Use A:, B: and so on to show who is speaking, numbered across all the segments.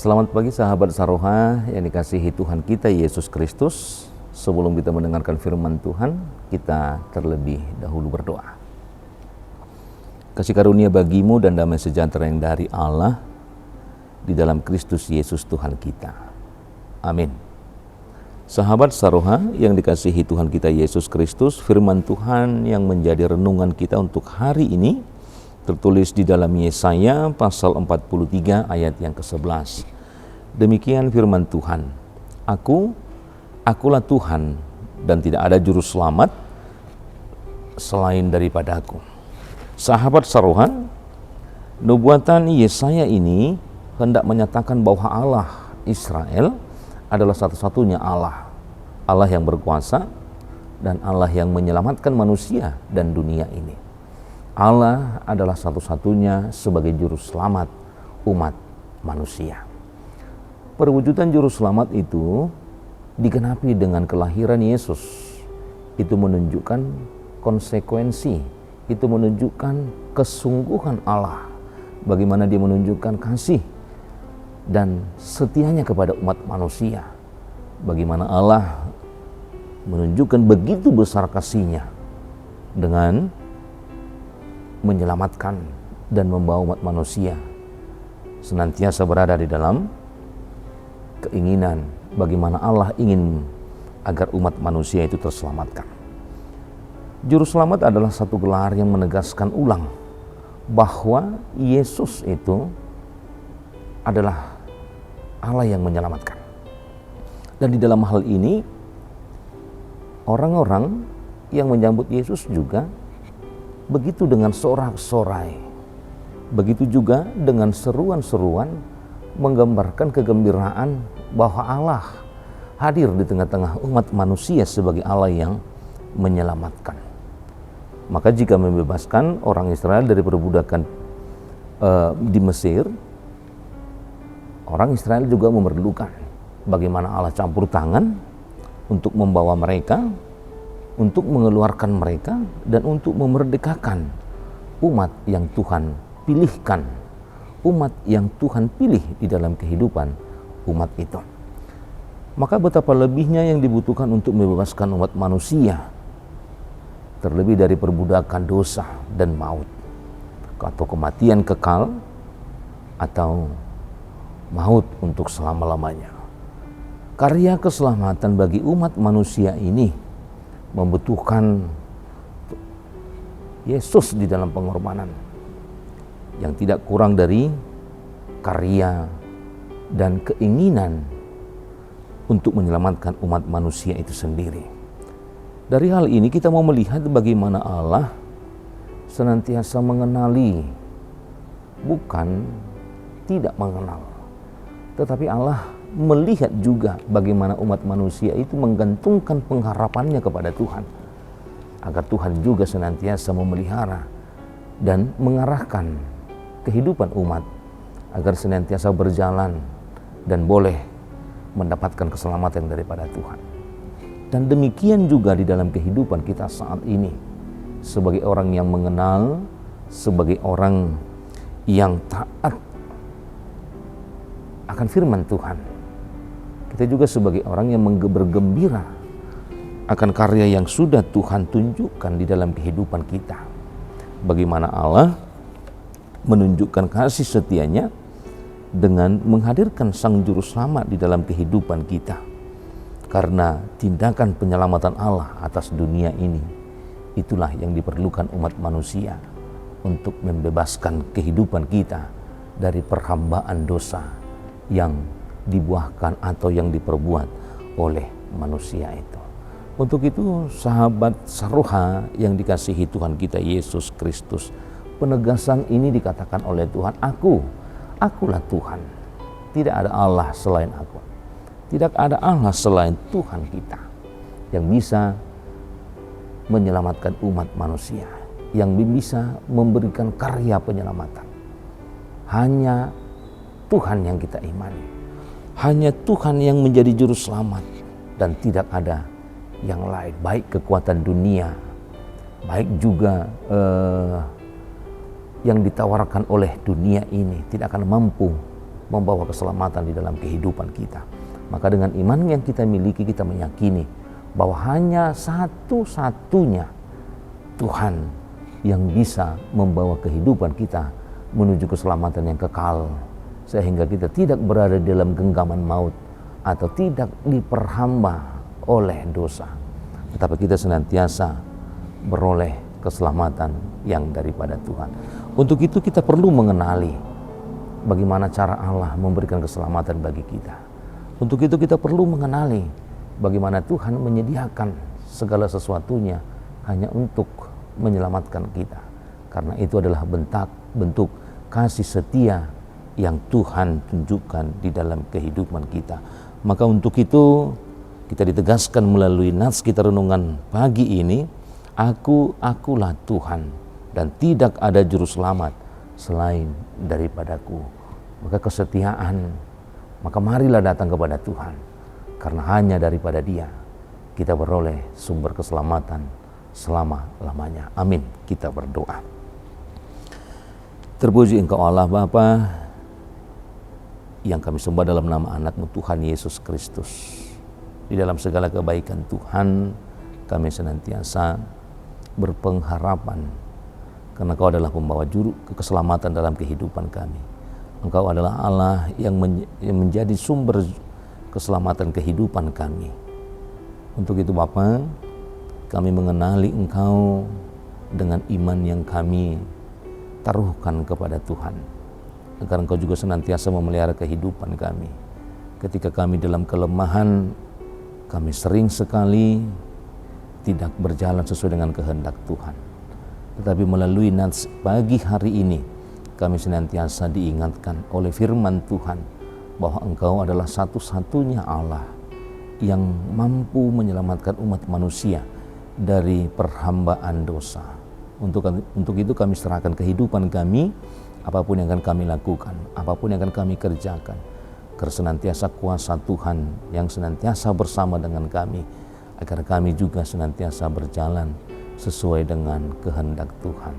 A: Selamat pagi sahabat Saroha yang dikasihi Tuhan kita Yesus Kristus. Sebelum kita mendengarkan firman Tuhan, kita terlebih dahulu berdoa. Kasih karunia bagimu dan damai sejahtera yang dari Allah di dalam Kristus Yesus Tuhan kita. Amin. Sahabat Saroha yang dikasihi Tuhan kita Yesus Kristus, firman Tuhan yang menjadi renungan kita untuk hari ini tertulis di dalam Yesaya pasal 43 ayat yang ke-11. Demikian firman Tuhan, Akulah Tuhan dan tidak ada juru selamat selain daripada Aku. Sahabat Saroha, nubuatan Yesaya ini hendak menyatakan bahwa Allah Israel adalah satu-satunya Allah yang berkuasa dan Allah yang menyelamatkan manusia dan dunia ini. Allah adalah satu-satunya sebagai juru selamat umat manusia. Perwujudan juru selamat itu digenapi dengan kelahiran Yesus. Itu menunjukkan konsekuensi, itu menunjukkan kesungguhan Allah, bagaimana Dia menunjukkan kasih dan setianya kepada umat manusia. Bagaimana Allah menunjukkan begitu besar kasih-Nya dengan menyelamatkan dan membawa umat manusia senantiasa berada di dalam keinginan bagaimana Allah ingin agar umat manusia itu terselamatkan. Juru selamat adalah satu gelar yang menegaskan ulang bahwa Yesus itu adalah Allah yang menyelamatkan. Dan di dalam hal ini orang-orang yang menyambut Yesus juga begitu dengan sorak-sorai, begitu juga dengan seruan-seruan menggambarkan kegembiraan bahwa Allah hadir di tengah-tengah umat manusia sebagai Allah yang menyelamatkan. Maka jika membebaskan orang Israel dari perbudakan di Mesir, orang Israel juga memerlukan bagaimana Allah campur tangan untuk membawa mereka, untuk mengeluarkan mereka, dan untuk memerdekakan umat yang Tuhan pilihkan, umat yang Tuhan pilih di dalam kehidupan umat itu. Maka betapa lebihnya yang dibutuhkan untuk membebaskan umat manusia, terlebih dari perbudakan dosa dan maut, atau kematian kekal, atau maut untuk selama-lamanya. Karya keselamatan bagi umat manusia ini membutuhkan Yesus di dalam pengorbanan yang tidak kurang dari karya dan keinginan untuk menyelamatkan umat manusia itu sendiri. Dari hal ini kita mau melihat bagaimana Allah senantiasa mengenali, bukan tidak mengenal, tetapi Allah melihat juga bagaimana umat manusia itu menggantungkan pengharapannya kepada Tuhan, agar Tuhan juga senantiasa memelihara dan mengarahkan kehidupan umat agar senantiasa berjalan dan boleh mendapatkan keselamatan daripada Tuhan. Dan demikian juga di dalam kehidupan kita saat ini, sebagai orang yang mengenal, sebagai orang yang taat akan firman Tuhan, kita juga sebagai orang yang bergembira akan karya yang sudah Tuhan tunjukkan di dalam kehidupan kita. Bagaimana Allah menunjukkan kasih setianya dengan menghadirkan Sang Juru Selamat di dalam kehidupan kita. Karena tindakan penyelamatan Allah atas dunia ini, itulah yang diperlukan umat manusia untuk membebaskan kehidupan kita dari perhambaan dosa yang dibuahkan atau yang diperbuat oleh manusia itu. Untuk itu, sahabat Saroha yang dikasihi Tuhan kita Yesus Kristus, penegasan ini dikatakan oleh Tuhan, Akulah Tuhan, tidak ada Allah selain Aku, tidak ada Allah selain Tuhan kita yang bisa menyelamatkan umat manusia, yang bisa memberikan karya penyelamatan. Hanya Tuhan yang kita imani, hanya Tuhan yang menjadi juru selamat, dan tidak ada yang lain, baik kekuatan dunia, baik juga yang ditawarkan oleh dunia ini tidak akan mampu membawa keselamatan di dalam kehidupan kita. Maka dengan iman yang kita miliki, kita meyakini bahwa hanya satu-satunya Tuhan yang bisa membawa kehidupan kita menuju keselamatan yang kekal, sehingga kita tidak berada di dalam genggaman maut atau tidak diperhamba oleh dosa, tetapi kita senantiasa beroleh keselamatan yang daripada Tuhan. Untuk itu kita perlu mengenali bagaimana cara Allah memberikan keselamatan bagi kita. Untuk itu kita perlu mengenali bagaimana Tuhan menyediakan segala sesuatunya hanya untuk menyelamatkan kita. Karena itu adalah bentuk kasih setia yang Tuhan tunjukkan di dalam kehidupan kita. Maka untuk itu kita ditegaskan melalui nats kita renungan pagi ini, akulah Tuhan dan tidak ada juru selamat selain daripadaku. Maka kesetiaan, maka marilah datang kepada Tuhan, karena hanya daripada Dia kita beroleh sumber keselamatan selama-lamanya. Amin. Kita berdoa. Terpuji Engkau Allah Bapa yang kami sembah dalam nama anak-Mu Tuhan Yesus Kristus. Di dalam segala kebaikan Tuhan, kami senantiasa berpengharapan karena Kau adalah pembawa juru keselamatan dalam kehidupan kami. Engkau adalah Allah yang menjadi sumber keselamatan kehidupan kami. Untuk itu Bapa, kami mengenali Engkau dengan iman yang kami taruhkan kepada Tuhan, agar Engkau juga senantiasa memelihara kehidupan kami. Ketika kami dalam kelemahan, kami sering sekali tidak berjalan sesuai dengan kehendak Tuhan. Tetapi melalui nats pagi hari ini, kami senantiasa diingatkan oleh firman Tuhan bahwa Engkau adalah satu-satunya Allah yang mampu menyelamatkan umat manusia dari perhambaan dosa. Untuk itu kami serahkan kehidupan kami, apapun yang akan kami lakukan, apapun yang akan kami kerjakan, agar senantiasa kuasa Tuhan yang senantiasa bersama dengan kami, agar kami juga senantiasa berjalan sesuai dengan kehendak Tuhan.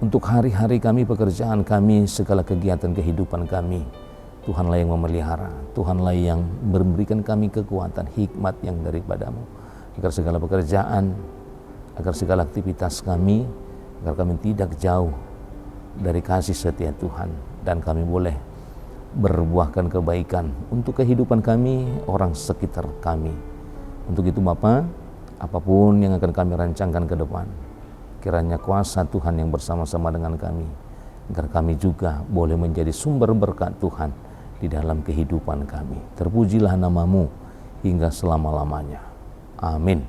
A: Untuk hari-hari kami, pekerjaan kami, segala kegiatan kehidupan kami, Tuhanlah yang memelihara, Tuhanlah yang memberikan kami kekuatan, hikmat yang daripada-Mu, agar segala pekerjaan, agar segala aktivitas kami, agar kami tidak jauh dari kasih setia Tuhan, dan kami boleh berbuahkan kebaikan untuk kehidupan kami, orang sekitar kami. Untuk itu Bapa, apapun yang akan kami rancangkan ke depan, kiranya kuasa Tuhan yang bersama-sama dengan kami, agar kami juga boleh menjadi sumber berkat Tuhan di dalam kehidupan kami. Terpujilah nama-Mu hingga selama-lamanya. Amin.